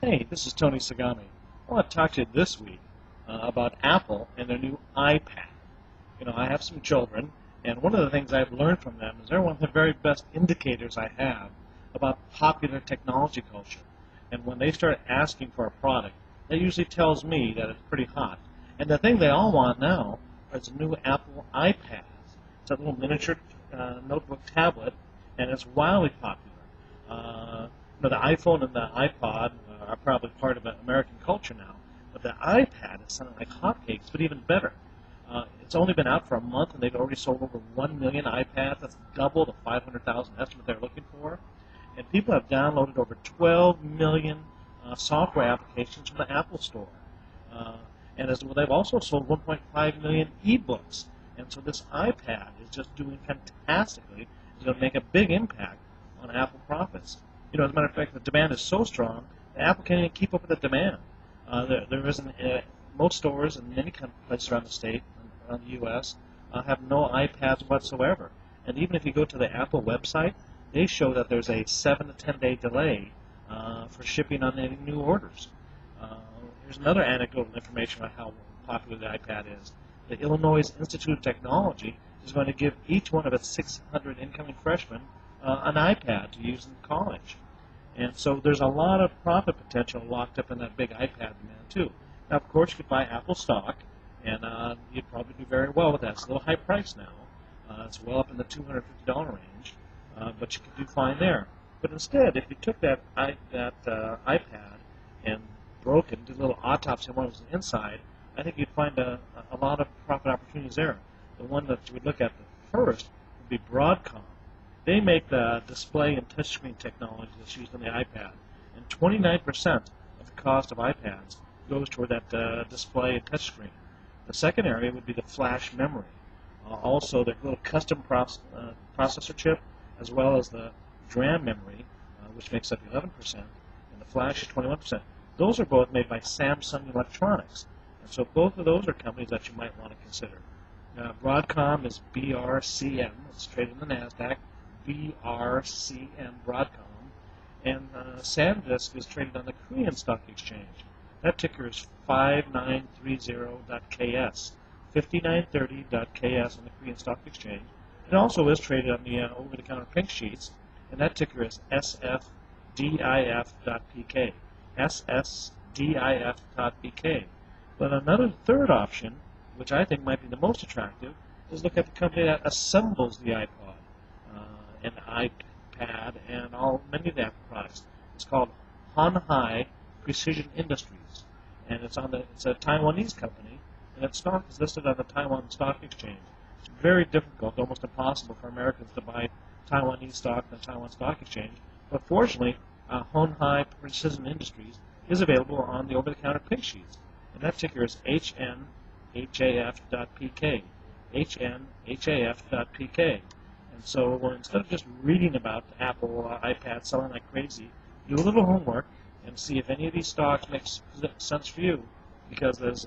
Hey, this is Tony Sagami. I want to talk to you this week about Apple and their new iPad. You know, I have some children, and one of the things I've learned from them is they're one of the very best indicators I have about popular technology culture. And when they start asking for a product, that usually tells me that it's pretty hot. And the thing they all want now is a new Apple iPad. It's a little miniature notebook tablet, and it's wildly popular. The iPhone and the iPod are probably part of American culture now, but the iPad is selling like hotcakes, but even better. It's only been out for a month, and they've already sold over 1 million iPads. That's double the 500,000 estimate they're looking for. And people have downloaded over 12 million software applications from the Apple Store. They've also sold 1.5 million ebooks. And so this iPad is just doing fantastically. It's going to make a big impact on Apple profits. You know, as a matter of fact, the demand is so strong that Apple can't even keep up with the demand. There isn't most stores in many places around the state, around the U.S., have no iPads whatsoever. And even if you go to the Apple website, they show that there's a 7 to 10 day delay for shipping on any new orders. Here's another anecdotal information about how popular the iPad is. The Illinois Institute of Technology is going to give each one of its 600 incoming freshmen an iPad to use in college. And so there's a lot of profit potential locked up in that big iPad demand too. Now, of course, you could buy Apple stock, and you'd probably do very well with that. It's a little high price now. It's well up in the $250 range, but you could do fine there. But instead, if you took that iPad and broke it, did a little autopsy on what was inside, I think you'd find a lot of profit opportunities there. The one that you would look at first would be Broadcom. They make the display and touchscreen technology that's used on the iPad, and 29% of the cost of iPads goes toward that display and touchscreen. The second area would be the flash memory. Also, the little custom processor chip, as well as the DRAM memory, which makes up 11%, and the flash is 21%. Those are both made by Samsung Electronics, and so both of those are companies that you might want to consider. Broadcom is BRCM. It's traded on the NASDAQ. BRCM, Broadcom, and SanDisk is traded on the Korean Stock Exchange. That ticker is 5930.KS, 5930.KS on the Korean Stock Exchange. It also is traded on the over-the-counter pink sheets, and that ticker is SFDIF.PK, SSDIF.PK. But another third option, which I think might be the most attractive, is look at the company that assembles the iPod and iPad and many of the Apple products. It's called Honhai Precision Industries, and it's a Taiwanese company, and its stock is listed on the Taiwan Stock Exchange. It's very difficult, almost impossible for Americans to buy Taiwanese stock on the Taiwan Stock Exchange, but fortunately, Honhai Precision Industries is available on the over-the-counter pink sheets, and that ticker is HNHAF.PK, HNHAF.PK. And so instead of just reading about the Apple iPad selling like crazy, do a little homework and see if any of these stocks make sense for you, because as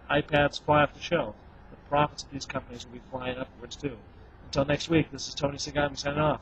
iPads fly off the shelf, the profits of these companies will be flying upwards too. Until next week, this is Tony Sagami signing off.